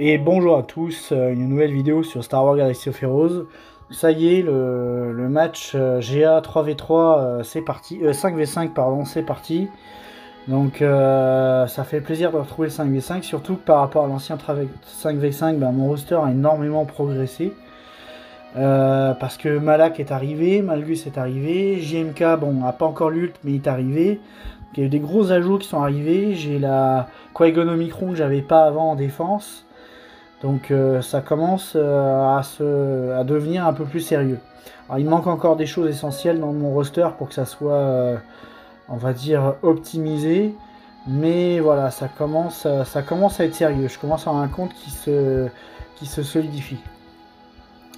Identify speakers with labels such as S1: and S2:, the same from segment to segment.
S1: Et bonjour à tous, une nouvelle vidéo sur Star Wars Galaxy of Heroes. Ça y est, le match GA 3v3, c'est parti. 5v5, pardon, c'est parti. Donc ça fait plaisir de retrouver le 5v5, surtout que par rapport à l'ancien 5v5, mon roster a énormément progressé. Parce que Malak est arrivé, Malgus est arrivé, JMK, bon, a pas encore l'ult, mais il est arrivé. Donc, il y a eu des gros ajouts qui sont arrivés. J'ai la Qui-Gon Omicron que j'avais pas avant en défense. Donc ça commence à devenir un peu plus sérieux. Alors, il manque encore des choses essentielles dans mon roster pour que ça soit, on va dire, optimisé. Mais voilà, ça commence à être sérieux. Je commence à avoir un compte qui se solidifie.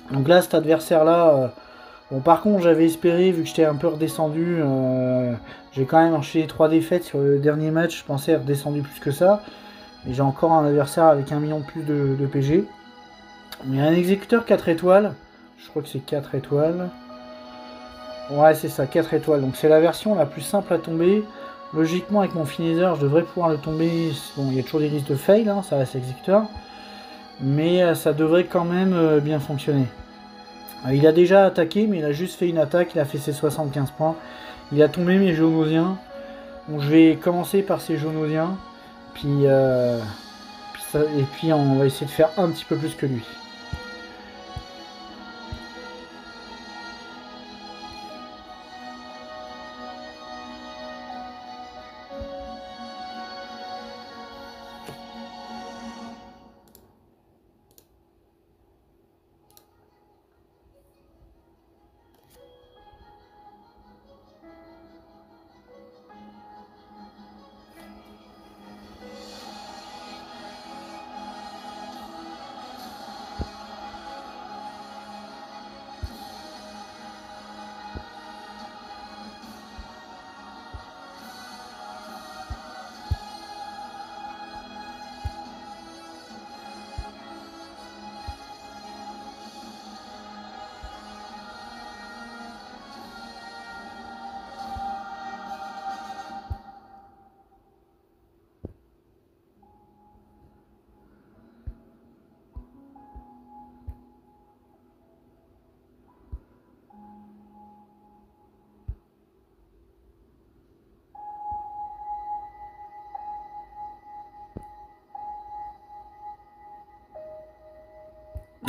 S1: Donc là, cet adversaire-là, bon, par contre, j'avais espéré, vu que j'étais un peu redescendu, j'ai quand même enchaîné 3 défaites sur le dernier match. Je pensais être redescendu plus que ça. Et j'ai encore un adversaire avec 1 million de plus de PG. Il y a un exécuteur 4 étoiles. Je crois que c'est 4 étoiles. Ouais, c'est ça, 4 étoiles. Donc c'est la version la plus simple à tomber. Logiquement, avec mon finisher, je devrais pouvoir le tomber. Bon, il y a toujours des risques de fail, hein, ça reste exécuteur. Mais ça devrait quand même bien fonctionner. Il a déjà attaqué, mais il a juste fait une attaque. Il a fait ses 75 points. Il a tombé mes Géonosiens. Donc je vais commencer par ces Géonosiens. Et puis on va essayer de faire un petit peu plus que lui.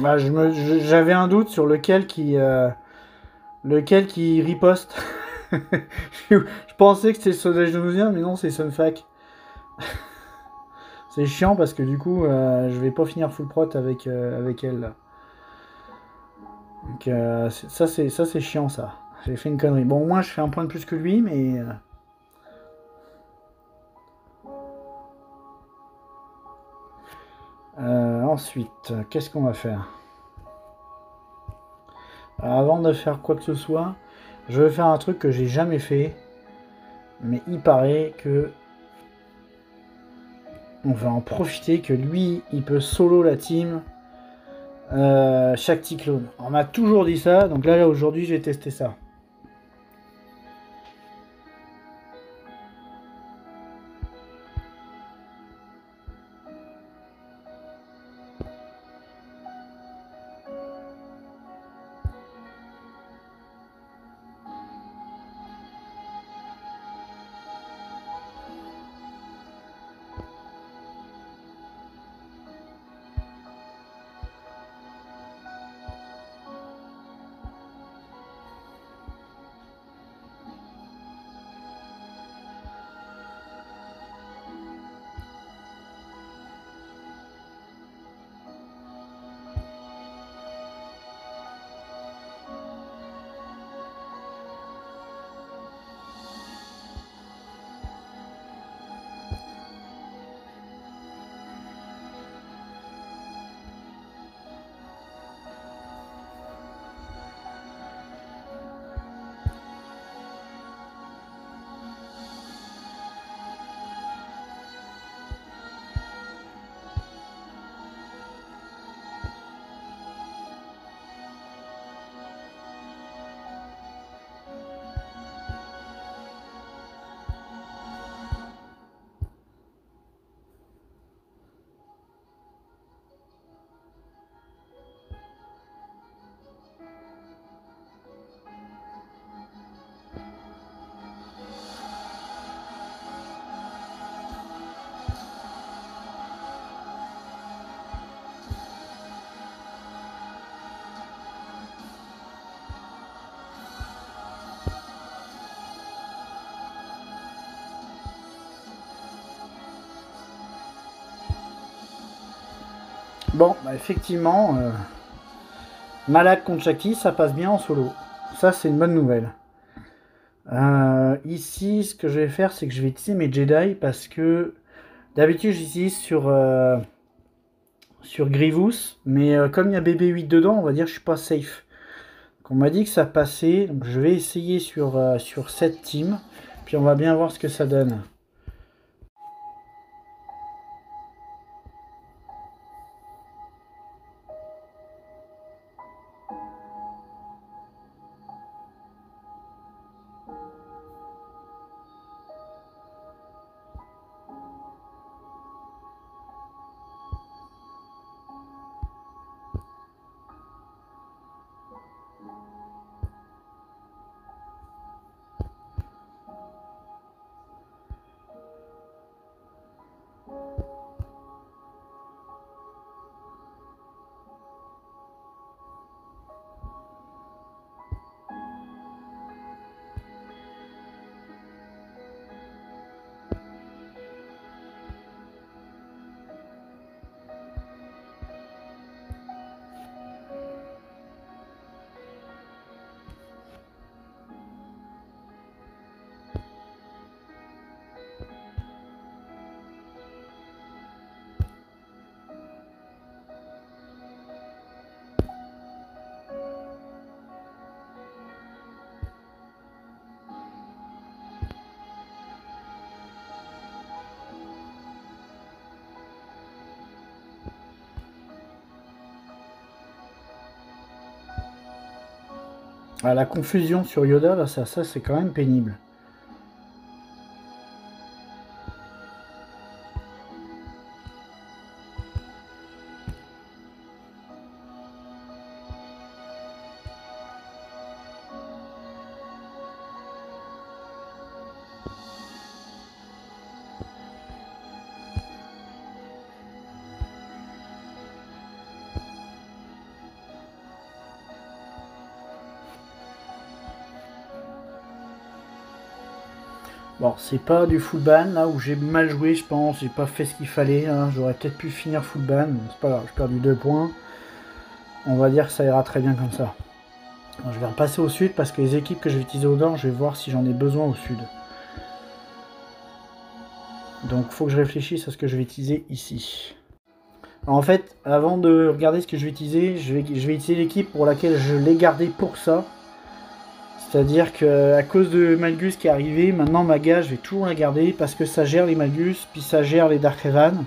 S1: Bah, j'avais un doute sur lequel qui riposte. Je pensais que c'était Soda Genosien, mais non, c'est Sunfac. C'est chiant parce que du coup, je vais pas finir full prot avec elle. Là. Donc ça c'est chiant ça. J'ai fait une connerie. Bon, au moins je fais un point de plus que lui, mais ensuite, qu'est-ce qu'on va faire? Alors, avant de faire quoi que ce soit, je vais faire un truc que j'ai jamais fait, mais il paraît que on va en profiter que lui, il peut solo la team chaque cyclone. On m'a toujours dit ça, donc là aujourd'hui, j'ai testé ça. Bon, bah effectivement, Malak contre Shakti, ça passe bien en solo. Ça, c'est une bonne nouvelle. Ici, ce que je vais faire, c'est que je vais utiliser mes Jedi parce que d'habitude, j'utilise sur Grievous, mais comme il y a BB-8 dedans, on va dire que je suis pas safe. Donc, on m'a dit que ça passait, donc je vais essayer sur cette team, puis on va bien voir ce que ça donne. Ah, la confusion sur Yoda, là, ça c'est quand même pénible. Bon, c'est pas du full ban, là où j'ai mal joué, je pense. J'ai pas fait ce qu'il fallait. Hein. J'aurais peut-être pu finir full ban. C'est pas grave, j'ai perdu 2 points. On va dire que ça ira très bien comme ça. Alors, je vais repasser au sud parce que les équipes que je vais utiliser au nord, je vais voir si j'en ai besoin au sud. Donc, faut que je réfléchisse à ce que je vais utiliser ici. Alors, en fait, avant de regarder ce que je vais utiliser, je vais utiliser l'équipe pour laquelle je l'ai gardé pour ça. C'est-à-dire qu'à cause de Malgus qui est arrivé, maintenant Maga, je vais toujours la garder parce que ça gère les Malgus, puis ça gère les Dark Revan.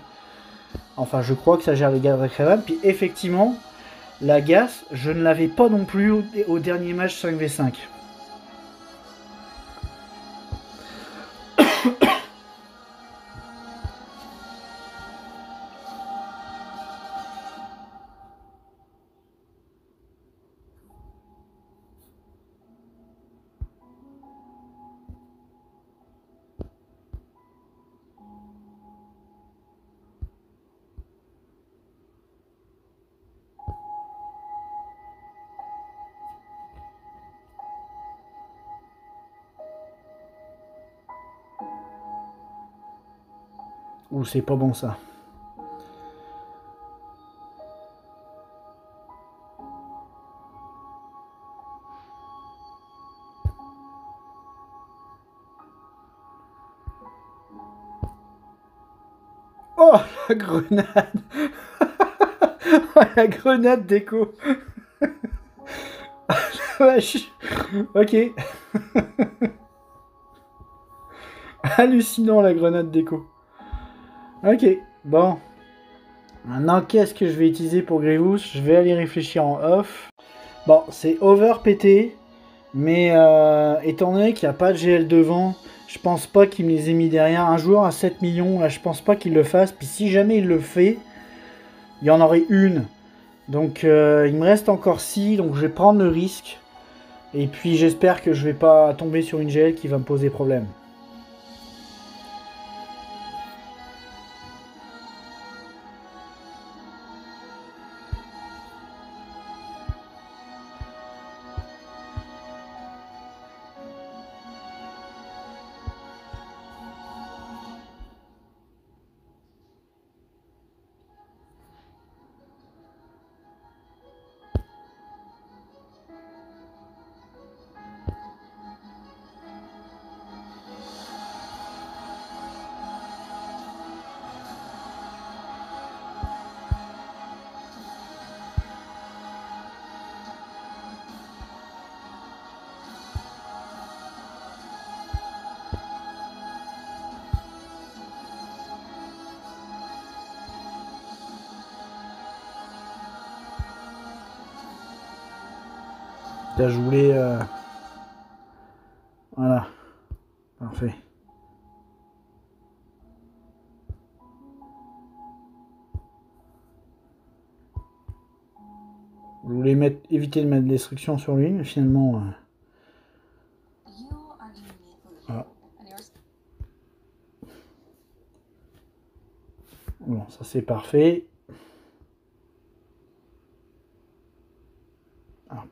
S1: Enfin, je crois que ça gère les Dark Revan. Puis effectivement, la Gas, je ne l'avais pas non plus au dernier match 5v5. Ouh, c'est pas bon ça. Oh, la grenade. Oh, la grenade d'écho. Wesh. Ok. Hallucinant la grenade d'écho. Ok, bon. Maintenant, qu'est-ce que je vais utiliser pour Grievous? Je vais aller réfléchir en off. Bon, c'est over pété. Mais étant donné qu'il n'y a pas de GL devant, je pense pas qu'il me les ait mis derrière. Un joueur à 7 millions, là, je pense pas qu'il le fasse. Puis si jamais il le fait, il y en aurait une. Donc il me reste encore 6, donc je vais prendre le risque. Et puis j'espère que je vais pas tomber sur une GL qui va me poser problème. Là, je voulais... Voilà. Parfait. Je voulais éviter de mettre destruction sur lui, mais finalement... Voilà. Bon, ça c'est parfait. Alors,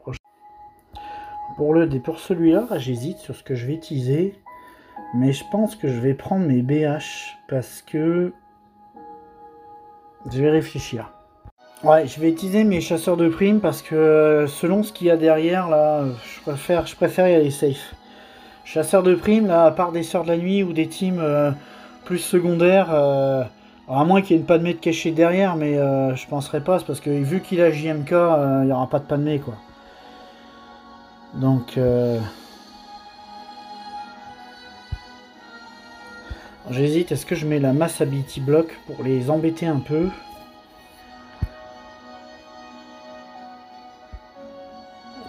S1: pour celui-là, j'hésite sur ce que je vais teaser. Mais je pense que je vais prendre mes BH parce que... Je vais réfléchir. Ouais, je vais utiliser mes chasseurs de primes parce que selon ce qu'il y a derrière, là, je préfère y aller safe. Chasseurs de primes, là, à part des Sœurs de la Nuit ou des teams plus secondaires, alors à moins qu'il y ait une Padmé de cachée derrière, mais je penserais pas, c'est parce que vu qu'il a JMK, il n'y aura pas de Padmé, quoi. Donc... j'hésite, est-ce que je mets la masse ability block pour les embêter un peu?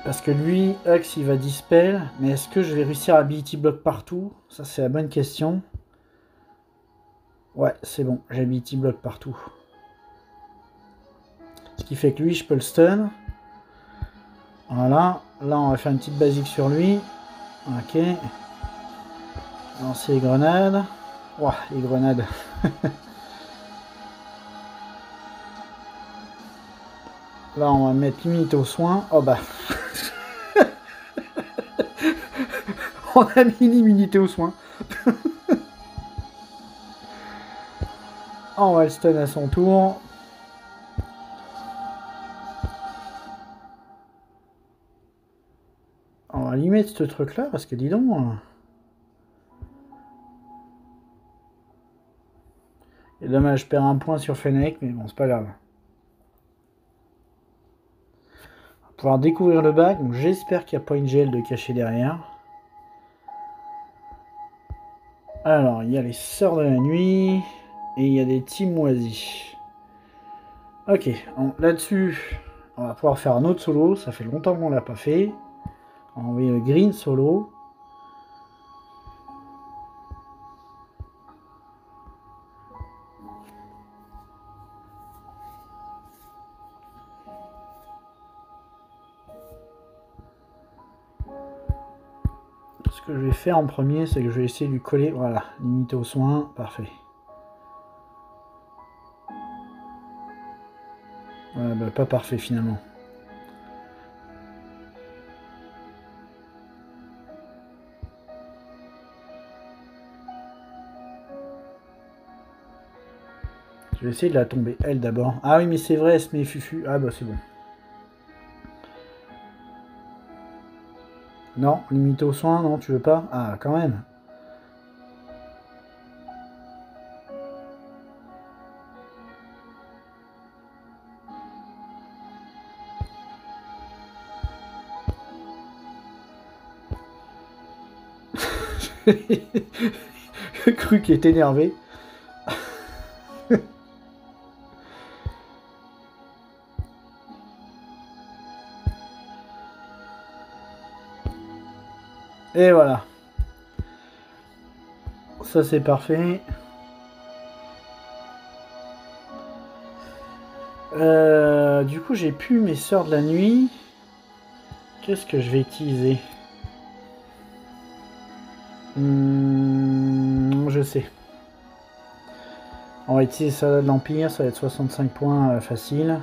S1: Parce que lui, Hux, il va dispel, mais est-ce que je vais réussir à ability block partout? Ça, c'est la bonne question. Ouais, c'est bon, j'ai ability block partout. Ce qui fait que lui, je peux le stun. Voilà, là, on va faire une petite basique sur lui. Ok. Lancer les grenades. Ouah, les grenades. Là, on va mettre limite aux soins. Oh bah. On a mis l'immunité aux soins. On va le stun à son tour. On va lui mettre ce truc là parce que dis donc. Et dommage, je perds un point sur Fennec, mais bon, c'est pas grave. On va pouvoir découvrir le bac, donc j'espère qu'il n'y a pas une gel de caché derrière. Alors, il y a les Sœurs de la Nuit et il y a des teams moisis. Ok, là-dessus, on va pouvoir faire un autre solo. Ça fait longtemps qu'on l'a pas fait. On va envoyer le green solo. Ce que je vais faire en premier, c'est que je vais essayer de lui coller. Voilà, limité aux soins. Parfait. Ouais, bah, pas parfait finalement. Je vais essayer de la tomber, elle d'abord. Ah oui, mais c'est vrai, elle se met fufu. Ah bah c'est bon. Non, limité aux soins, non, tu veux pas? Ah, quand même. Cru qui est énervé. Et voilà. Ça c'est parfait. Du coup j'ai plus mes Sœurs de la Nuit. Qu'est-ce que je vais utiliser? Je sais. On va utiliser ça de l'Empire, ça va être 65 points facile.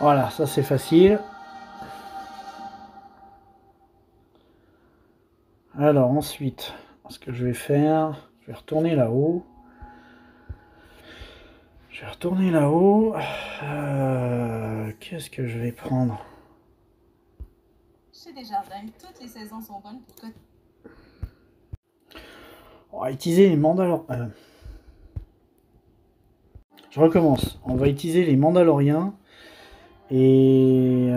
S1: Voilà, ça c'est facile. Alors ensuite, ce que je vais faire, je vais retourner là-haut. Qu'est-ce que je vais prendre?
S2: Chez Desjardins, toutes les saisons sont bonnes pour que...
S1: On va utiliser les Mandaloriens. Je recommence. On va utiliser les Mandaloriens. Et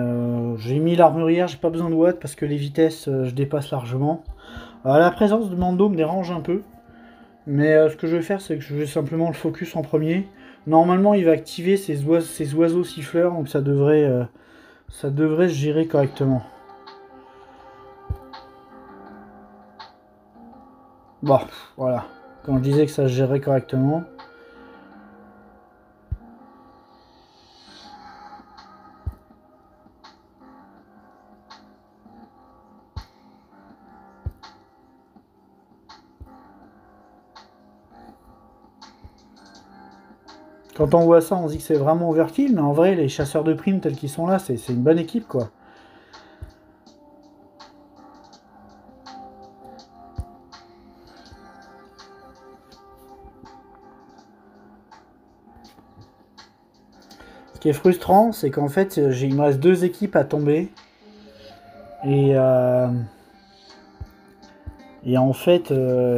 S1: j'ai mis l'armurière, j'ai pas besoin de watts parce que les vitesses, je dépasse largement. La présence de Mando me dérange un peu. Mais ce que je vais faire, c'est que je vais simplement le focus en premier. Normalement, il va activer ces oiseaux siffleurs, donc ça devrait se gérer correctement. Bon, voilà. Quand je disais que ça se gérait correctement. Quand on voit ça, on se dit que c'est vraiment overkill, mais en vrai, les chasseurs de primes tels qu'ils sont là, c'est une bonne équipe, quoi. Ce qui est frustrant, c'est qu'en fait, il me reste 2 équipes à tomber. Et en fait,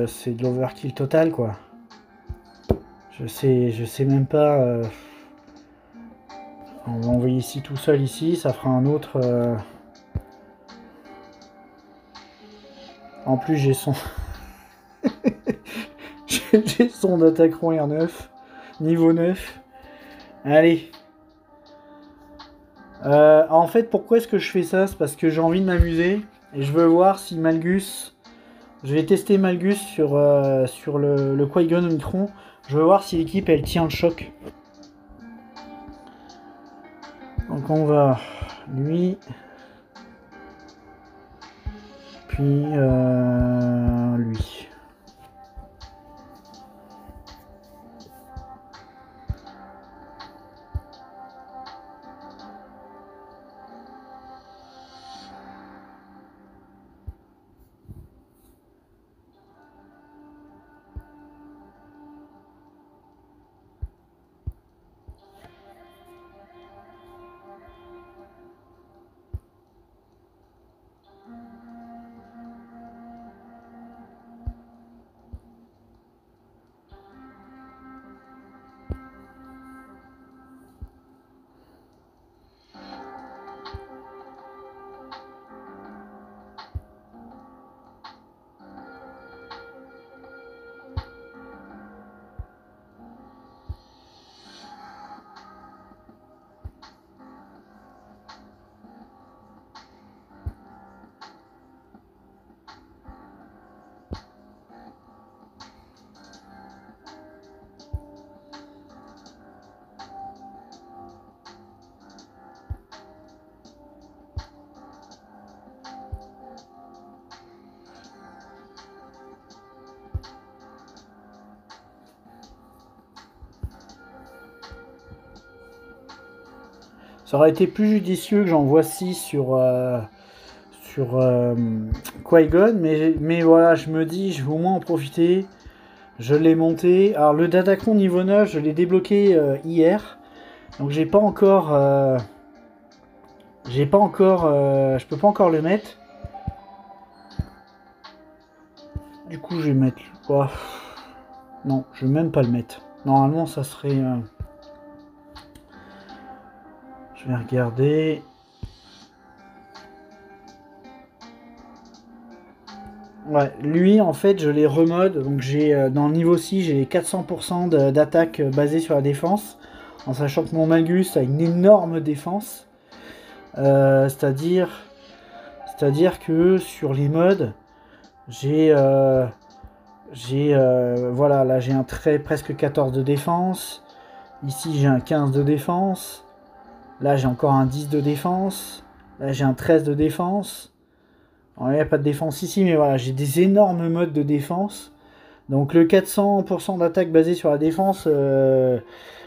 S1: c'est de l'overkill total, quoi. Je sais même pas... On va envoyer ici tout seul, ici. Ça fera un autre... En plus, j'ai son... j'ai son d'attaquant R9. Niveau 9. Allez. En fait, pourquoi est-ce que je fais ça? C'est parce que j'ai envie de m'amuser. Et je veux voir si Malgus... Je vais tester Malgus sur le Qui-Gon Omicron. Je veux voir si l'équipe, elle tient le choc. Donc on va... Lui... Puis... lui. Ça aurait été plus judicieux que j'en voie 6 sur Qui-Gon, mais voilà, je me dis, je vais au moins en profiter. Je l'ai monté. Alors le Datacron niveau 9, je l'ai débloqué hier. Donc j'ai pas encore... je peux pas encore le mettre. Du coup, je vais mettre... Oh. Non, je vais même pas le mettre. Normalement, ça serait... Je vais regarder. Ouais, lui en fait je les remode, donc j'ai dans le niveau 6 j'ai les 400% d'attaque basée sur la défense, en sachant que mon Malgus a une énorme défense, c'est-à-dire que sur les modes j'ai voilà, là j'ai un presque 14 de défense, ici j'ai un 15 de défense, là j'ai encore un 10 de défense, là j'ai un 13 de défense. Il n'y a pas de défense ici, mais voilà, j'ai des énormes modes de défense. Donc le 400% d'attaque basé sur la défense,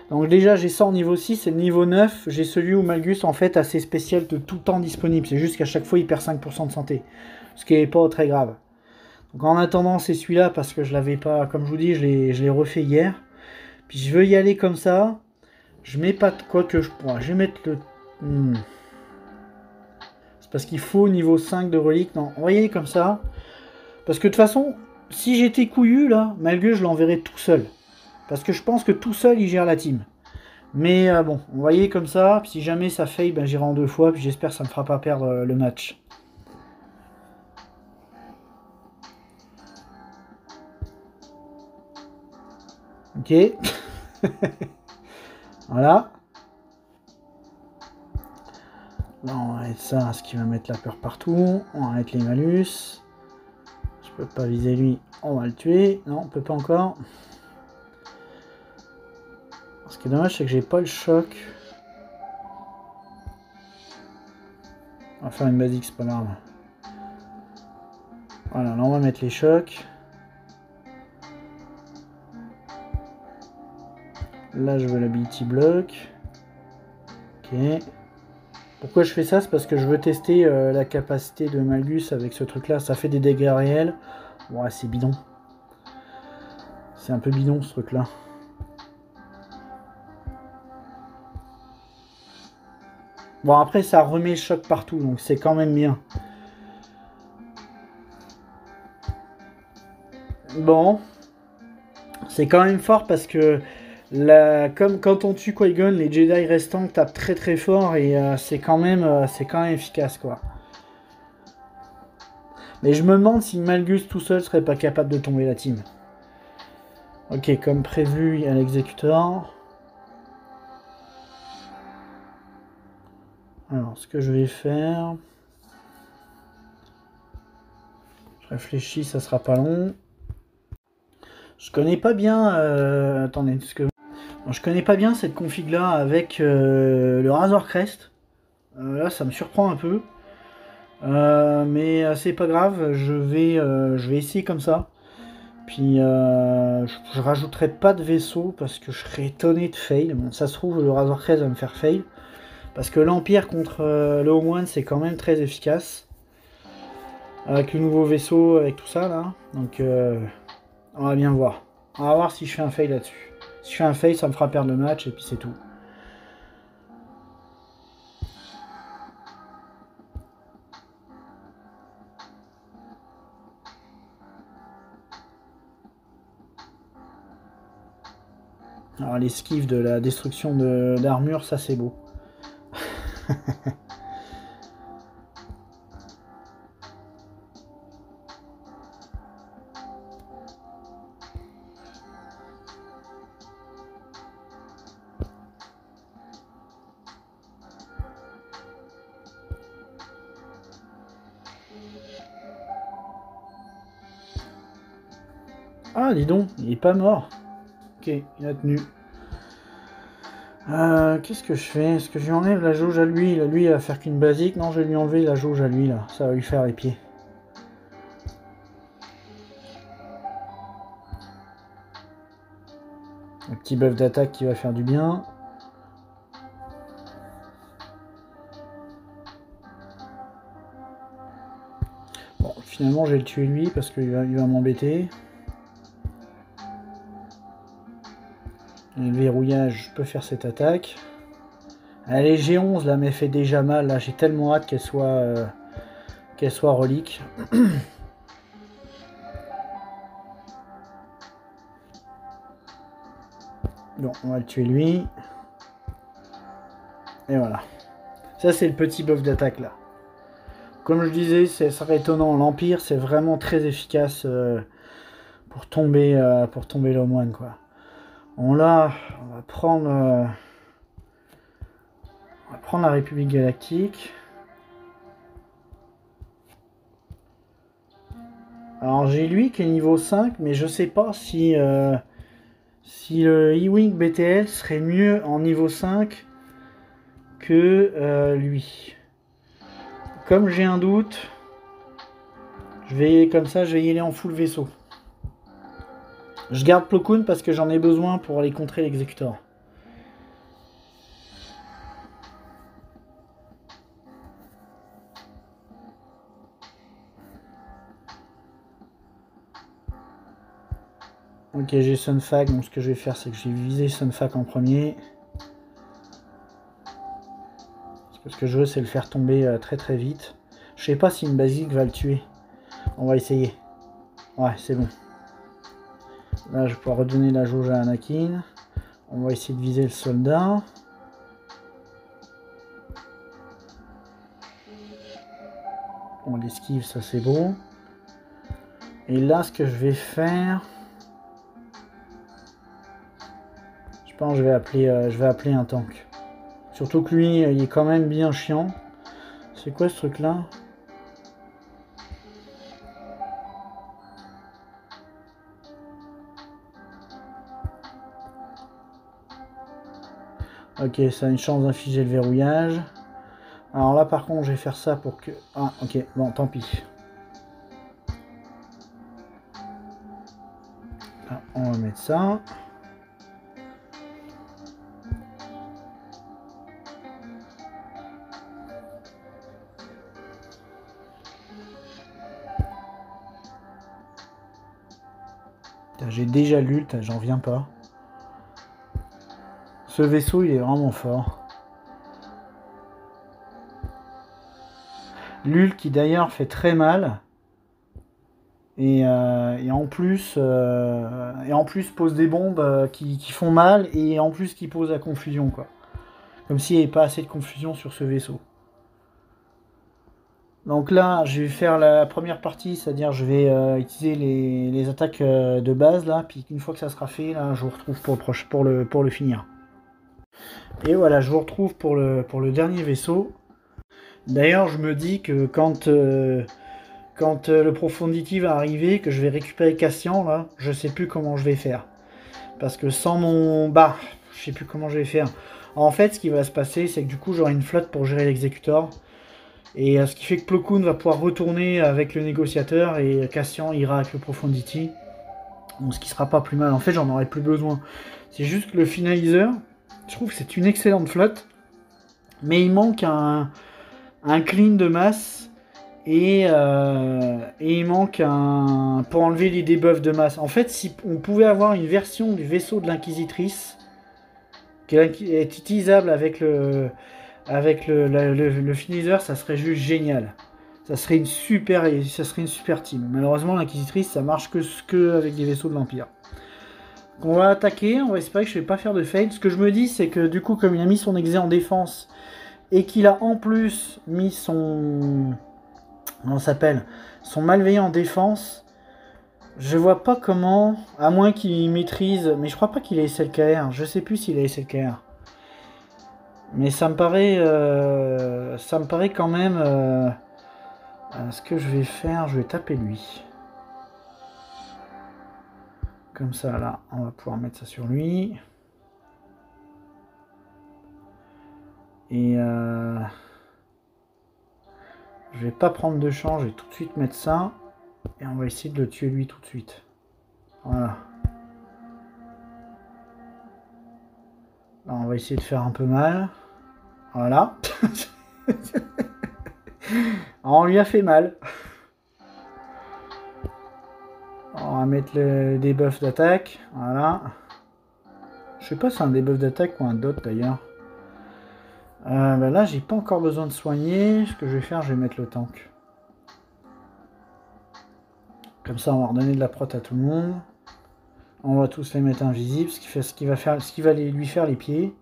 S1: donc déjà j'ai ça en niveau 6 et le niveau 9, j'ai celui où Malgus en fait a ses spéciales de tout le temps disponibles, c'est juste qu'à chaque fois il perd 5% de santé, ce qui est pas très grave. Donc en attendant c'est celui-là parce que je l'avais pas, comme je vous dis, je l'ai refait hier, puis je veux y aller comme ça, je mets pas de quoi que je pourrais, je vais mettre le... C'est parce qu'il faut niveau 5 de relique, non, on va y aller comme ça, parce que de toute façon... Si j'étais couillu, là, Malgus, je l'enverrais tout seul. Parce que je pense que tout seul, il gère la team. Mais bon, on va y aller comme ça. Puis si jamais ça faille, ben, j'irai en 2 fois. Puis j'espère que ça ne me fera pas perdre le match. Ok. Voilà. Là, on va mettre ça, ce qui va mettre la peur partout. On va mettre les malus. Je peux pas viser lui. On va le tuer. Non, on peut pas encore. Ce qui est dommage, c'est que j'ai pas le choc. On va faire une basique, c'est pas grave. Voilà, là on va mettre les chocs. Là je veux l'ability block. Ok. Pourquoi je fais ça? C'est parce que je veux tester la capacité de Malgus avec ce truc là. Ça fait des dégâts réels. Ouais, c'est bidon. C'est un peu bidon ce truc là. Bon après ça remet le choc partout. Donc c'est quand même bien. Bon. C'est quand même fort parce que comme quand on tue Qui-Gon, les Jedi restants tapent très très fort et c'est quand même efficace quoi. Mais je me demande si Malgus tout seul serait pas capable de tomber la team. Ok, comme prévu, il y a l'exécuteur. Alors, ce que je vais faire... Je réfléchis, ça sera pas long. Je connais pas bien... attendez, je connais pas bien cette config-là avec le Razor Crest. Là, ça me surprend un peu. Mais c'est pas grave, je vais essayer comme ça. Puis je rajouterai pas de vaisseau parce que je serais étonné de fail. Bon, ça se trouve, le Razor Crest va me faire fail. Parce que l'Empire contre le Home One, c'est quand même très efficace. Avec le nouveau vaisseau, avec tout ça là. Donc on va bien voir. On va voir si je fais un fail là-dessus. Si je fais un fail, ça me fera perdre le match et puis c'est tout. Alors l'esquive de la destruction d'armure, ça c'est beau. Ah dis donc, il est pas mort. Ok, il a tenu. Qu'est-ce que je fais? Est-ce que je lui enlève la jauge à lui? Là, lui, il va faire qu'une basique. Non, je vais lui enlever la jauge à lui, là. Ça va lui faire les pieds. Un petit buff d'attaque qui va faire du bien. Bon, finalement, je vais le tuer lui parce qu'il va m'embêter. Et le verrouillage, je peux faire cette attaque. Allez, G11 là, mais fait déjà mal. Là, j'ai tellement hâte qu'elle soit relique. Bon, on va le tuer lui. Et voilà. Ça, c'est le petit buff d'attaque là. Comme je disais, ça serait étonnant. L'Empire, c'est vraiment très efficace pour tomber l'Home One, quoi. On va prendre la République Galactique. Alors j'ai lui qui est niveau 5, mais je sais pas si le E-Wing BTL serait mieux en niveau 5 que lui. Comme j'ai un doute, je vais y aller en full vaisseau. Je garde Plo Koon parce que j'en ai besoin pour aller contrer l'exécuteur. Ok, j'ai Sunfac, donc ce que je vais faire, c'est que je vais viser Sunfac en premier. Parce que ce que je veux, c'est le faire tomber très très vite. Je sais pas si une basique va le tuer. On va essayer. Ouais, c'est bon. Là, je vais pouvoir redonner la jauge à Anakin. On va essayer de viser le soldat. On l'esquive, ça c'est beau. Et là, ce que je vais faire... Je pense que je vais appeler un tank. Surtout que lui, il est quand même bien chiant. C'est quoi ce truc-là? Ok, ça a une chance d'infliger le verrouillage. Alors là, par contre, je vais faire ça pour que... Ah, ok, bon, tant pis. Là, on va mettre ça. J'ai déjà l'ult, j'en viens pas. Ce vaisseau, il est vraiment fort. L'ult qui d'ailleurs fait très mal. Et en plus pose des bombes qui font mal et en plus qui posent la confusion, quoi. Comme s'il n'y avait pas assez de confusion sur ce vaisseau. Donc là, je vais faire la première partie, c'est-à-dire je vais utiliser les attaques de base là, puis une fois que ça sera fait, là, je vous retrouve pour le finir. Et voilà, je vous retrouve pour le dernier vaisseau. D'ailleurs, je me dis que quand le Profondity va arriver, que je vais récupérer Cassian, là, je sais plus comment je vais faire. Parce que sans mon... Bah, je sais plus comment je vais faire. En fait, ce qui va se passer, c'est que du coup, j'aurai une flotte pour gérer l'exécuteur. Et ce qui fait que Plo Koon va pouvoir retourner avec le négociateur et Cassian ira avec le Profondity. Donc, ce qui sera pas plus mal. En fait, j'en aurai plus besoin. C'est juste que le finaliseur, je trouve que c'est une excellente flotte. Mais il manque un clean de masse. Et il manque un... pour enlever les debuffs de masse. En fait, si on pouvait avoir une version du vaisseau de l'Inquisitrice qui est utilisable avec le finisseur, ça serait juste génial. Ça serait une super team. Malheureusement, l'Inquisitrice, ça marche que avec des vaisseaux de l'Empire. On va attaquer, on va espérer que je ne vais pas faire de fail. Ce que je me dis, c'est que du coup, comme il a mis son exé en défense et qu'il a en plus mis son... Comment ça s'appelle? Son malveillant en défense. Je vois pas comment, à moins qu'il maîtrise, mais je crois pas qu'il ait SLKR. Je sais plus s'il a SLKR. Mais ça me paraît quand même. Ce que je vais faire, je vais taper lui. Comme ça, là, on va pouvoir mettre ça sur lui. Et je vais pas prendre de chance, je vais tout de suite mettre ça. Et on va essayer de le tuer lui tout de suite. Voilà. Là, on va essayer de faire un peu mal. Voilà. On lui a fait mal. On va mettre le debuff d'attaque. Voilà. Je sais pas si c'est un debuff d'attaque ou un dot d'ailleurs. Bah là, j'ai pas encore besoin de soigner. Ce que je vais faire, je vais mettre le tank. Comme ça, on va redonner de la prot à tout le monde. On va tous les mettre invisibles, ce qui va lui faire les pieds.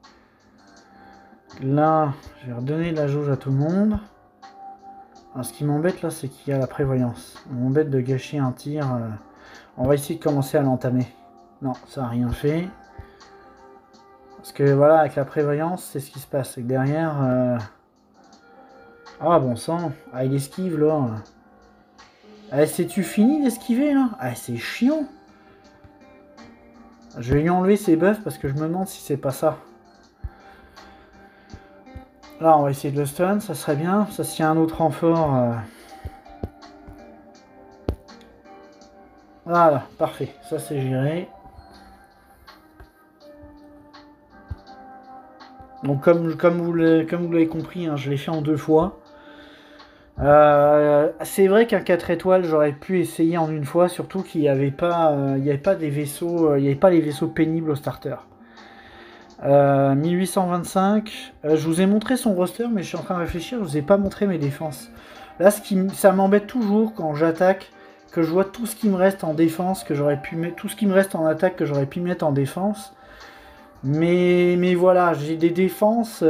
S1: Là, je vais redonner de la jauge à tout le monde. Alors, ce qui m'embête là, c'est qu'il y a la prévoyance. On m'embête de gâcher un tir. On va essayer de commencer à l'entamer. Non, ça n'a rien fait. Parce que voilà, avec la prévoyance, c'est ce qui se passe. C'est que derrière... Ah bon sang, ah, il esquive là. Ah, c'est-tu fini d'esquiver là? Ah, c'est chiant. Je vais lui enlever ses buffs parce que je me demande si c'est pas ça. Là, on va essayer de le stun, ça serait bien. Ça, s'il y a un autre renfort... Voilà, parfait. Ça, c'est géré. Donc comme vous l'avez compris, hein, je l'ai fait en 2 fois. C'est vrai qu'un 4 étoiles, j'aurais pu essayer en une fois, surtout qu'il n'y avait pas, il y avait pas des vaisseaux, il y avait pas les vaisseaux pénibles au starter. 1825, je vous ai montré son roster, mais je suis en train de réfléchir, je vous ai pas montré mes défenses. Là, ça m'embête toujours quand j'attaque, que je vois tout ce qui me reste en défense, que j'aurais pu mettre, tout ce qui me reste en attaque, que j'aurais pu mettre en défense. Mais voilà, j'ai des défenses.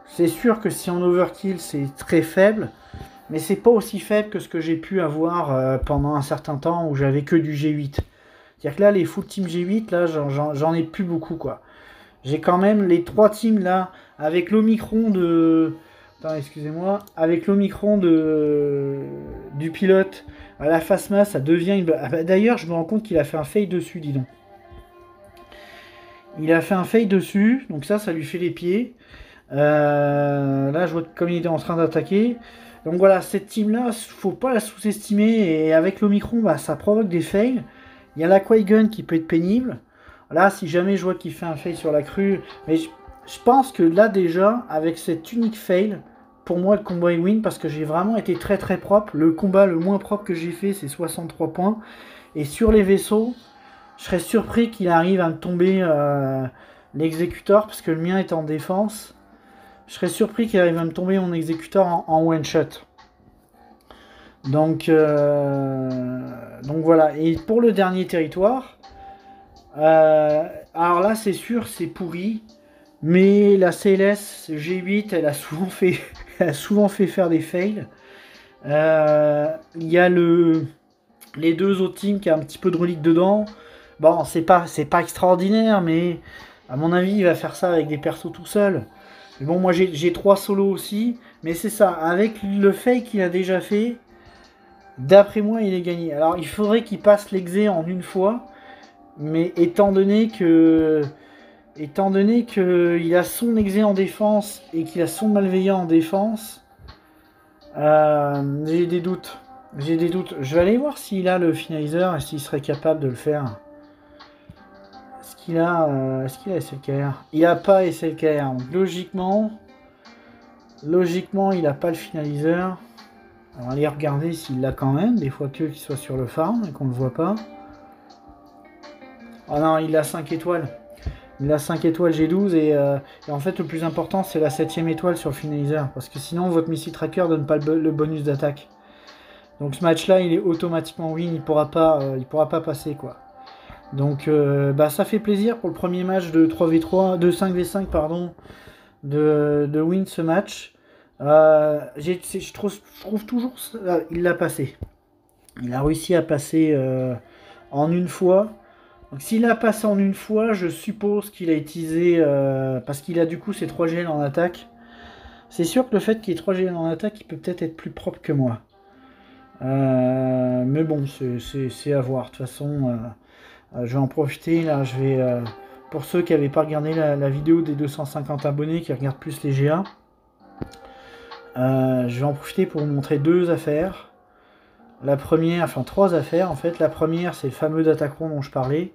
S1: C'est sûr que si on overkill, c'est très faible. Mais c'est pas aussi faible que ce que j'ai pu avoir pendant un certain temps où j'avais que du G8. C'est-à-dire que là, les full team G8, là, j'en ai plus beaucoup, quoi. J'ai quand même les 3 teams, là, avec l'Omicron de... Attends, excusez-moi. Avec l'Omicron du pilote à la Phasma, ça devient une... Ah bah, d'ailleurs, je me rends compte qu'il a fait un fade dessus, dis donc. Il a fait un fade dessus, donc ça lui fait les pieds. Là, je vois comme il était en train d'attaquer. Donc voilà, cette team-là, faut pas la sous-estimer. Et avec l'Omicron, bah, ça provoque des fails. Il y a la Qui-Gon qui peut être pénible. Là, si jamais je vois qu'il fait un fail sur la crue... Mais je pense que là, déjà, avec cette unique fail, pour moi, le combat est win parce que j'ai vraiment été très très propre. Le combat le moins propre que j'ai fait, c'est 63 points. Et sur les vaisseaux, je serais surpris qu'il arrive à me tomber l'exécuteur parce que le mien est en défense. Je serais surpris qu'il arrive à me tomber mon exécuteur en one shot. Donc voilà. Et pour le dernier territoire, alors là c'est sûr c'est pourri, mais la CLS G8 elle a souvent fait faire des fails. Il y a les 2 autres teams qui a un petit peu de relique dedans. Bon, c'est pas extraordinaire, mais à mon avis il va faire ça avec des persos tout seul. Mais bon, moi j'ai 3 solos aussi, mais c'est ça, avec le fake qu'il a déjà fait, d'après moi il est gagné. Alors il faudrait qu'il passe l'exé en une fois, mais étant donné qu'il a son exé en défense et qu'il a son malveillant en défense, j'ai des doutes. Je vais aller voir s'il a le finalizer et s'il serait capable de le faire. Est-ce qu'il a SLKR? Il a pas SLKR, donc logiquement, il a pas le finalizer. On va aller regarder s'il l'a quand même, des fois qu'il soit sur le farm et qu'on ne le voit pas. Oh non, il a 5 étoiles. Il a 5 étoiles G12 et en fait le plus important c'est la 7ème étoile sur le finalizer. Parce que sinon votre missile tracker donne pas le bonus d'attaque. Donc ce match là il est automatiquement win, il pourra pas passer quoi. Donc bah, ça fait plaisir pour le premier match de 3v3, de 5v5 pardon, de win ce match. Je trouve toujours il l'a passé. Il a réussi à passer en une fois. Donc s'il a passé en une fois, je suppose qu'il a utilisé parce qu'il a du coup ses 3 GL en attaque. C'est sûr que le fait qu'il ait 3 GL en attaque, il peut peut-être être plus propre que moi. Mais bon, c'est à voir. De toute façon, je vais en profiter. Là, je vais pour ceux qui n'avaient pas regardé la vidéo des 250 abonnés, qui regardent plus les GA, je vais en profiter pour vous montrer 2 affaires. La première, enfin 3 affaires en fait. La première, c'est le fameux Datacron dont je parlais.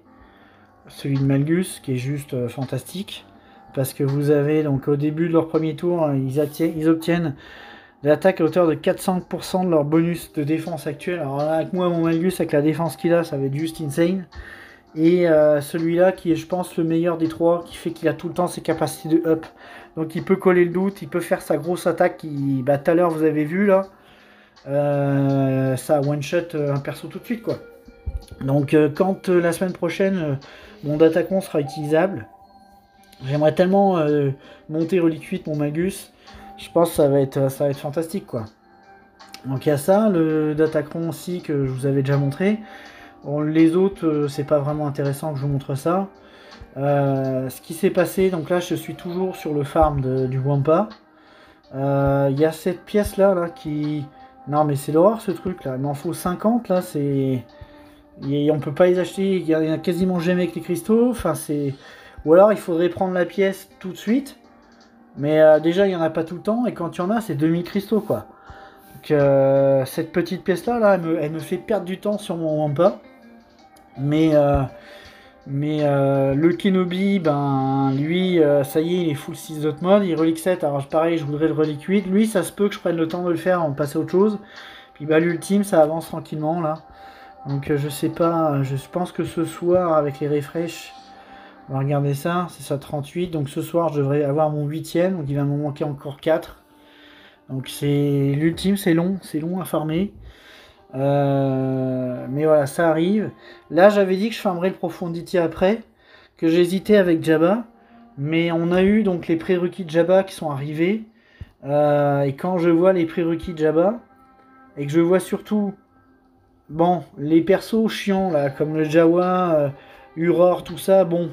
S1: Celui de Malgus, qui est juste fantastique. Parce que vous avez, donc au début de leur premier tour, ils obtiennent de l'attaque à hauteur de 400% de leur bonus de défense actuel. Alors là, avec moi, mon Malgus, avec la défense qu'il a, ça va être juste insane. Et celui-là, qui est, je pense, le meilleur des 3, qui fait qu'il a tout le temps ses capacités de up. Donc il peut coller le doute, il peut faire sa grosse attaque qui, bah, tout à l'heure, vous avez vu, là. Ça one-shot un perso tout de suite, quoi. Donc quand la semaine prochaine, mon Datacron sera utilisable, j'aimerais tellement monter Relique 8, mon Magus. Je pense que ça va être fantastique, quoi. Donc il y a ça, le Datacron aussi que je vous avais déjà montré. Bon, les autres, c'est pas vraiment intéressant que je vous montre ça. Ce qui s'est passé, donc là je suis toujours sur le farm du Wampa. Il y a cette pièce là qui... Non mais c'est l'horreur ce truc là, il m'en faut 50 là, c'est... on peut pas les acheter, il y en a quasiment jamais avec les cristaux, enfin c'est... Ou alors il faudrait prendre la pièce tout de suite, mais déjà il y en a pas tout le temps, et quand il y en a c'est 2000 cristaux quoi. Donc cette petite pièce là, elle me fait perdre du temps sur mon Wampa, mais Mais le Kenobi, ben lui, ça y est, il est full 6 d'autres modes. Il relique 7, alors pareil, je voudrais le relique 8. Lui, ça se peut que je prenne le temps de le faire avant de passer à autre chose. Puis bah l'ultime, ça avance tranquillement là. Donc je sais pas, je pense que ce soir, avec les refresh, on va regarder ça, c'est ça 38. Donc ce soir, je devrais avoir mon 8ème, donc il va me manquer encore 4. Donc c'est l'ultime, c'est long à farmer. Mais voilà, ça arrive. Là, j'avais dit que je farmerais le Profundity après, que j'hésitais avec Jabba. Mais on a eu donc les prérequis de Jabba qui sont arrivés. Et quand je vois les prérequis de Jabba, et que je vois surtout, bon, les persos chiants, là, comme le Jawa, Uror, tout ça, bon.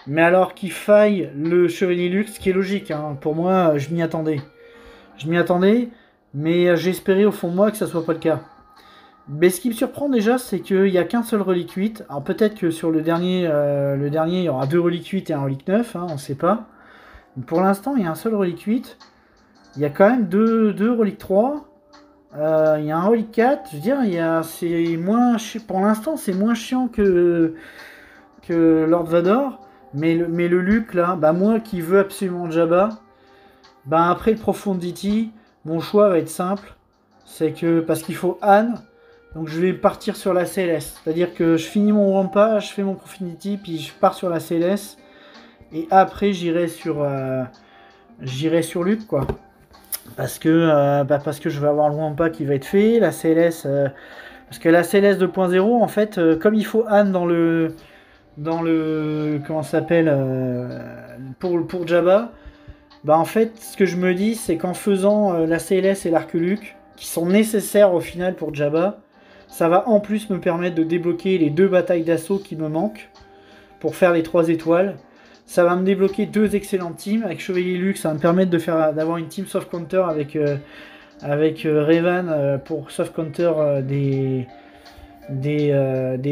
S1: Mais alors qu'il faille le Chevalier Luxe, ce qui est logique, hein, pour moi, je m'y attendais. Je m'y attendais, mais j'espérais au fond de moi que ça soit pas le cas. Mais ce qui me surprend déjà, c'est qu'il n'y a qu'un seul relique 8. Alors peut-être que sur le dernier, il y aura 2 reliques 8 et un relique 9, hein, on ne sait pas. Mais pour l'instant, il y a un seul relique 8. Il y a quand même deux reliques 3. Il y a un relique 4. Je veux dire, c'est moins, pour l'instant, c'est moins chiant que Lord Vador. Mais le Luke, là, bah moi qui veux absolument Jabba, bah après le Profundity, mon choix va être simple. C'est que, parce qu'il faut Anne. Donc je vais partir sur la CLS. C'est-à-dire que je finis mon Rampa, je fais mon Profundity, puis je pars sur la CLS. Et après j'irai sur Luke, quoi. Parce que je vais avoir le Rampa qui va être fait. La CLS... parce que la CLS 2.0, en fait, comme il faut Anne dans le... comment ça s'appelle pour Jabba, bah en fait, ce que je me dis, c'est qu'en faisant la CLS et l'arc Luke, qui sont nécessaires au final pour Jabba, ça va en plus me permettre de débloquer les 2 batailles d'assaut qui me manquent pour faire les 3 étoiles. Ça va me débloquer 2 excellentes teams. Avec Chevalier Luke, ça va me permettre d'avoir une team soft counter avec Revan pour soft counter des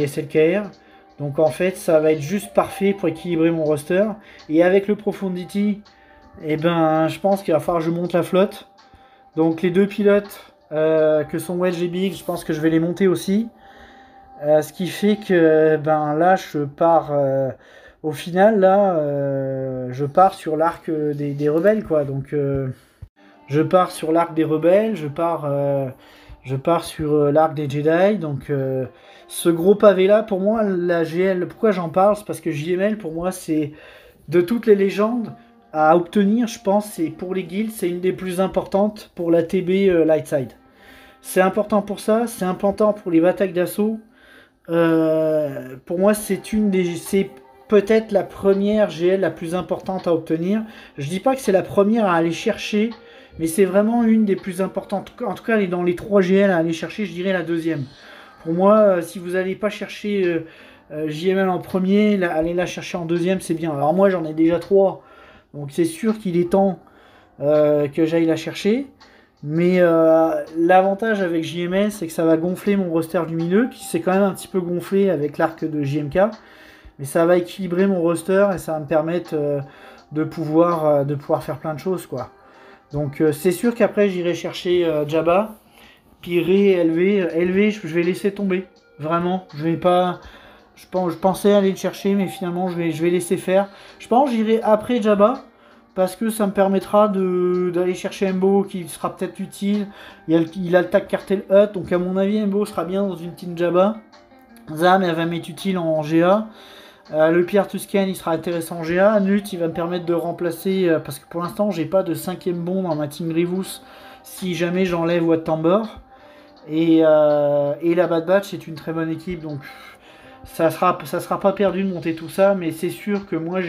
S1: SLKR. Donc en fait, ça va être juste parfait pour équilibrer mon roster. Et avec le Profundity, eh ben, je pense qu'il va falloir que je monte la flotte. Donc les 2 pilotes que sont Wedge et Big, je pense que je vais les monter aussi. Ce qui fait que ben là je pars au final là je pars sur l'arc des rebelles, quoi. Donc je pars sur l'arc des rebelles, je pars sur l'arc des Jedi. Donc ce gros pavé là, pour moi, la GL, pourquoi j'en parle, c'est parce que JML pour moi c'est de toutes les légendes à obtenir, je pense, c'est pour les guilds, c'est une des plus importantes pour la TB Lightside. C'est important pour ça, c'est important pour les batailles d'assaut. Pour moi, c'est peut-être la première GL la plus importante à obtenir. Je dis pas que c'est la première à aller chercher, mais c'est vraiment une des plus importantes. En tout cas, dans les 3 GL à aller chercher, je dirais la deuxième. Pour moi, si vous n'allez pas chercher JML en premier, allez la chercher en deuxième, c'est bien. Alors moi, j'en ai déjà 3. Donc c'est sûr qu'il est temps que j'aille la chercher. Mais l'avantage avec JML, c'est que ça va gonfler mon roster lumineux, qui s'est quand même un petit peu gonflé avec l'arc de JMK. Mais ça va équilibrer mon roster et ça va me permettre de pouvoir faire plein de choses, quoi. Donc c'est sûr qu'après j'irai chercher Jabba. Puis LV, je vais laisser tomber. Vraiment, je vais pas... Je pensais aller le chercher, mais finalement je vais laisser faire. Je pense que j'irai après Jabba, parce que ça me permettra d'aller chercher Embo, qui sera peut-être utile. Il a le tag Cartel Hut, donc à mon avis Embo sera bien dans une team Jabba. Zam, elle va m'être utile en GA. Le Pierre Tuscan, il sera intéressant en GA. Nut, il va me permettre de remplacer, parce que pour l'instant j'ai pas de 5ème bon dans ma team Grievous, si jamais j'enlève Wat Tambor. Et la Bad Batch est une très bonne équipe, donc ça sera pas perdu de monter tout ça, mais c'est sûr que moi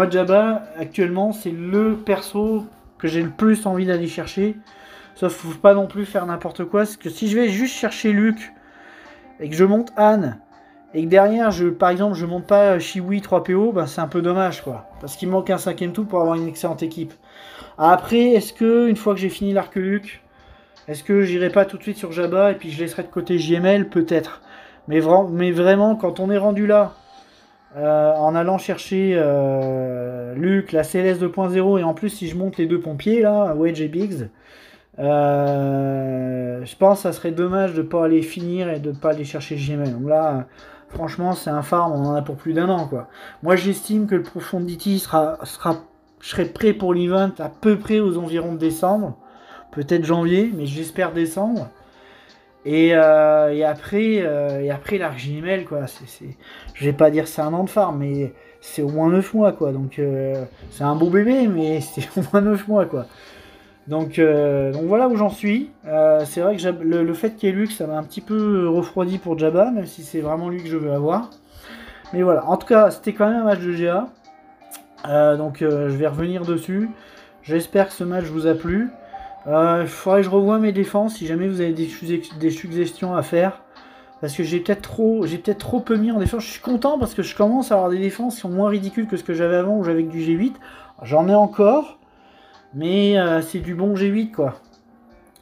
S1: Jabba actuellement c'est le perso que j'ai le plus envie d'aller chercher. Sauf faut pas non plus faire n'importe quoi, parce que si je vais juste chercher Luke et que je monte Anne et que derrière par exemple je monte pas Chiwi 3PO, bah, c'est un peu dommage, quoi, parce qu'il me manque un 5ème tool pour avoir une excellente équipe. Après, est-ce que une fois que j'ai fini l'arc Luke, est-ce que j'irai pas tout de suite sur Jabba et puis je laisserai de côté JML? Peut-être. Mais vraiment, quand on est rendu là, en allant chercher Luke, la CLS 2.0, et en plus si je monte les 2 pompiers, là, Wedge et Biggs, je pense que ça serait dommage de pas aller finir et de pas aller chercher JML. Donc là, franchement, c'est un farm, on en a pour plus d'1 an, quoi. Moi, j'estime que le Profundity je serai prêt pour l'event à peu près aux environs de décembre. Peut-être janvier, mais j'espère décembre. Et après l'Archimel, quoi. Je vais pas dire c'est un an de farm, mais c'est au moins 9 mois, quoi. Donc, c'est un beau bébé, mais c'est au moins 9 mois, quoi. Donc voilà où j'en suis. C'est vrai que le fait qu'il y ait Luke, ça m'a un petit peu refroidi pour Jabba, même si c'est vraiment lui que je veux avoir. Mais voilà, en tout cas, c'était quand même un match de GA. Donc je vais revenir dessus. J'espère que ce match vous a plu. Il faudrait que je revoie mes défenses si jamais vous avez des suggestions à faire. Parce que j'ai peut-être trop peu mis en défense. Je suis content parce que je commence à avoir des défenses qui sont moins ridicules que ce que j'avais avant où j'avais que du G8. J'en ai encore. Mais c'est du bon G8, quoi.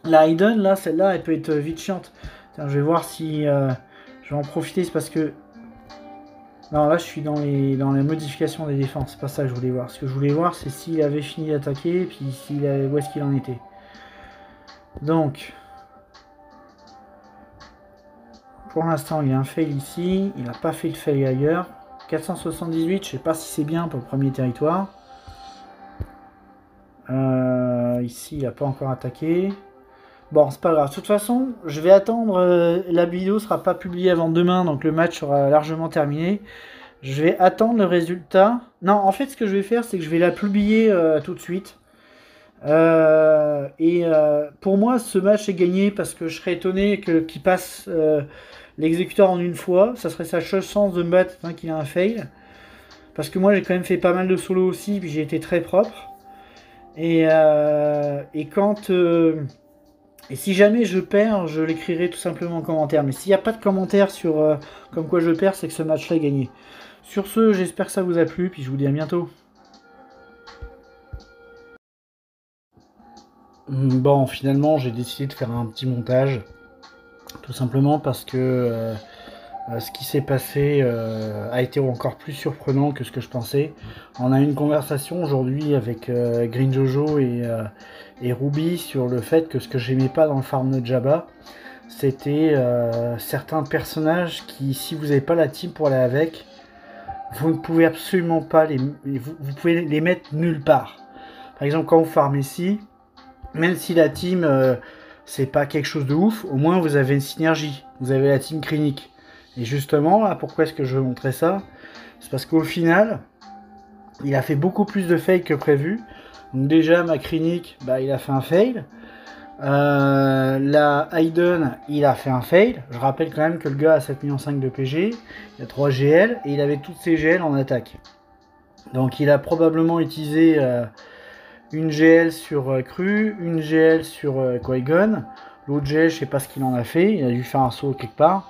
S1: La Hayden, là, celle-là, elle peut être vite chiante. Tiens, je vais voir si... je vais en profiter, c'est parce que... Non, là, je suis dans les modifications des défenses. C'est pas ça que je voulais voir. Ce que je voulais voir, c'est s'il avait fini d'attaquer, puis où est-ce qu'il en était. Donc... Pour l'instant, il y a un fail ici. Il n'a pas fait de fail ailleurs. 478, je sais pas si c'est bien pour le premier territoire. Ici, il n'a pas encore attaqué. Bon, c'est pas grave. De toute façon, je vais attendre. La vidéo sera pas publiée avant demain, donc le match sera largement terminé. Je vais attendre le résultat. Non, en fait, ce que je vais faire, c'est que je vais la publier tout de suite. Pour moi, ce match est gagné parce que je serais étonné qu'il passe l'exécuteur en une fois. Ça serait sa chance de me battre tant qu'il a un fail. Parce que moi, j'ai quand même fait pas mal de solo aussi, puis j'ai été très propre. Et si jamais je perds, je l'écrirai tout simplement en commentaire. Mais s'il n'y a pas de commentaire sur comme quoi je perds, c'est que ce match-là est gagné. Sur ce, j'espère que ça vous a plu, puis je vous dis à bientôt. Bon, finalement, j'ai décidé de faire un petit montage. Tout simplement parce que ce qui s'est passé a été encore plus surprenant que ce que je pensais. On a eu une conversation aujourd'hui avec Green Jojo et Ruby sur le fait que ce que j'aimais pas dans le farm de Jabba, c'était certains personnages qui, si vous n'avez pas la team pour aller avec, vous ne pouvez absolument pas vous pouvez les mettre nulle part. Par exemple, quand vous farmez ici, même si la team c'est pas quelque chose de ouf, au moins vous avez une synergie, vous avez la team clinique. Et justement, là, pourquoi est-ce que je veux montrer ça? C'est parce qu'au final, il a fait beaucoup plus de fails que prévu. Donc déjà, ma clinique, il a fait un fail. La Hayden, il a fait un fail. Je rappelle quand même que le gars a 7,5 millions de PG, il a 3 GL, et il avait toutes ses GL en attaque. Donc il a probablement utilisé une GL sur Cru, une GL sur Qui-Gon. L'autre GL, je sais pas ce qu'il en a fait, il a dû faire un saut quelque part.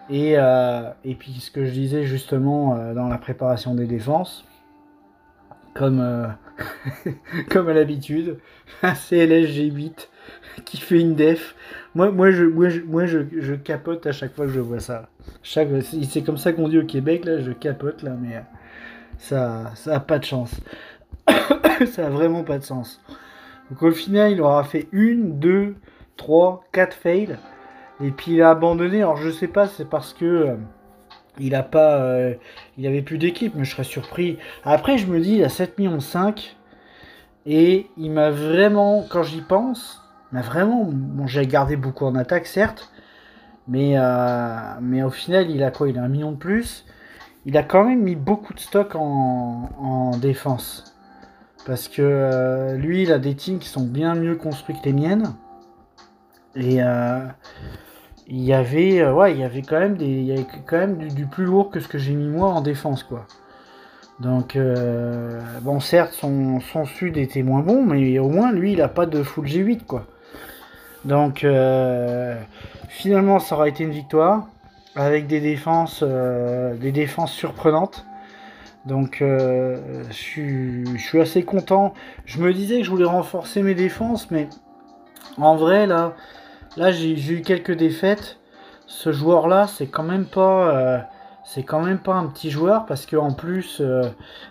S1: Et puis ce que je disais justement dans la préparation des défenses, comme comme à l'habitude, un CLS G8 qui fait une def. Moi je capote à chaque fois que je vois ça. C'est comme ça qu'on dit au Québec, là, je capote là, mais ça a pas de chance. Ça a vraiment pas de sens. Donc au final, il aura fait 1, 2, 3, 4 fails. Et puis il a abandonné. Alors je sais pas, c'est parce que il avait plus d'équipe, mais je serais surpris. Après je me dis, il a 7,5 millions et il m'a vraiment, quand j'y pense, bon, j'ai gardé beaucoup en attaque certes, mais au final il a quoi? Il a 1 million de plus. Il a quand même mis beaucoup de stock en défense. Parce que lui, il a des teams qui sont bien mieux construits que les miennes. Et il y avait quand même du plus lourd que ce que j'ai mis moi en défense, quoi. Donc bon, certes son sud était moins bon, mais au moins lui il a pas de full G8, quoi. Donc finalement ça aura été une victoire avec des défenses surprenantes. Donc je suis assez content. Je me disais que je voulais renforcer mes défenses, mais en vrai là j'ai eu quelques défaites. Ce joueur là c'est quand même pas un petit joueur, parce que en plus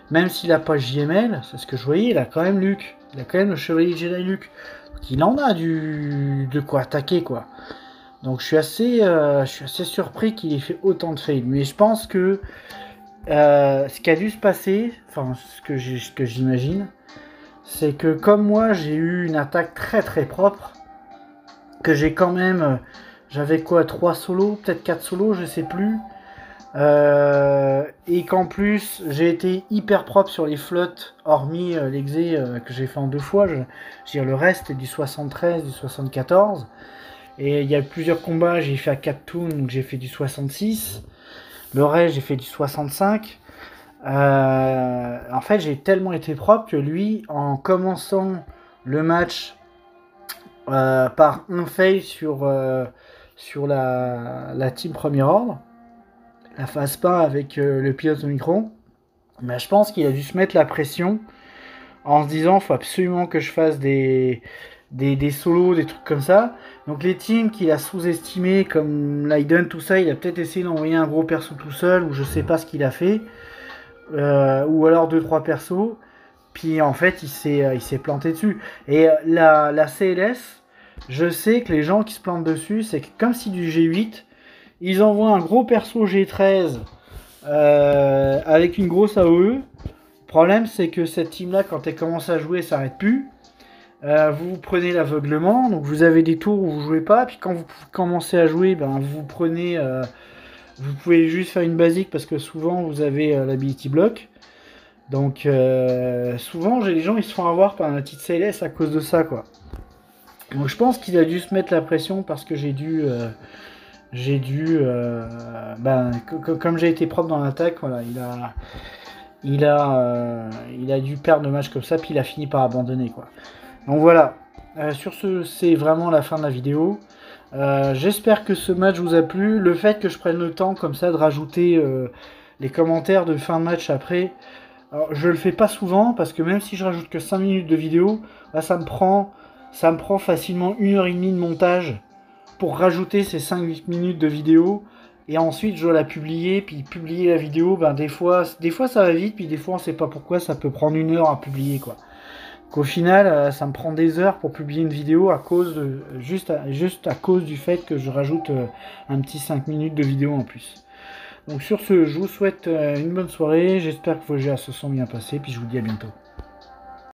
S1: même s'il a pas JML, c'est ce que je voyais, il a quand même Luke, il a quand même le chevalier Jedi Luke, donc il en a de quoi attaquer, quoi. Donc je suis assez surpris qu'il ait fait autant de fails. Mais je pense que ce qui a dû se passer, enfin ce que j'imagine, c'est que comme moi j'ai eu une attaque très très propre, que j'ai quand même, j'avais quoi, 3 solos, peut-être 4 solos, je sais plus. Et qu'en plus j'ai été hyper propre sur les flottes, hormis l'exé que j'ai fait en 2 fois. Je veux dire, le reste est du 73, du 74. Et il y a plusieurs combats, j'ai fait à 4 toons, donc j'ai fait du 66. Le reste, j'ai fait du 65. En fait, j'ai tellement été propre que lui, en commençant le match par un fail sur la team premier ordre, la phase pas avec le pilote Omicron, ben, je pense qu'il a dû se mettre la pression en se disant faut absolument que je fasse des solos, des trucs comme ça. Donc les teams qu'il a sous-estimés comme Leiden, tout ça, il a peut-être essayé d'envoyer un gros perso tout seul, ou je sais pas ce qu'il a fait, ou alors 2-3 persos, puis en fait il s'est planté dessus. Et la CLS, je sais que les gens qui se plantent dessus, c'est que comme si du G8, ils envoient un gros perso G13 avec une grosse AOE. Le problème, c'est que cette team-là, quand elle commence à jouer, elle s'arrête plus. Vous prenez l'aveuglement, donc vous avez des tours où vous jouez pas, puis quand vous commencez à jouer, ben vous prenez, vous pouvez juste faire une basique parce que souvent vous avez l'ability block. Donc souvent, j'ai les gens ils se font avoir par un petite CLS à cause de ça, quoi. Donc je pense qu'il a dû se mettre la pression parce que comme j'ai été propre dans l'attaque, voilà, il a dû perdre le match comme ça, puis il a fini par abandonner, quoi. Donc voilà, sur ce, c'est vraiment la fin de la vidéo. J'espère que ce match vous a plu. Le fait que je prenne le temps comme ça de rajouter les commentaires de fin de match après, alors, je le fais pas souvent parce que même si je rajoute que 5 minutes de vidéo, là, ça me prend facilement 1h30 de montage pour rajouter ces 5 minutes de vidéo. Et ensuite, je dois la publier, puis publier la vidéo, ben des fois ça va vite, puis des fois on sait pas pourquoi, ça peut prendre 1 heure à publier, quoi. Qu'au final, ça me prend des heures pour publier une vidéo juste à cause du fait que je rajoute un petit 5 minutes de vidéo en plus. Donc sur ce, je vous souhaite une bonne soirée, j'espère que vos GA se sont bien passés, puis je vous dis à bientôt.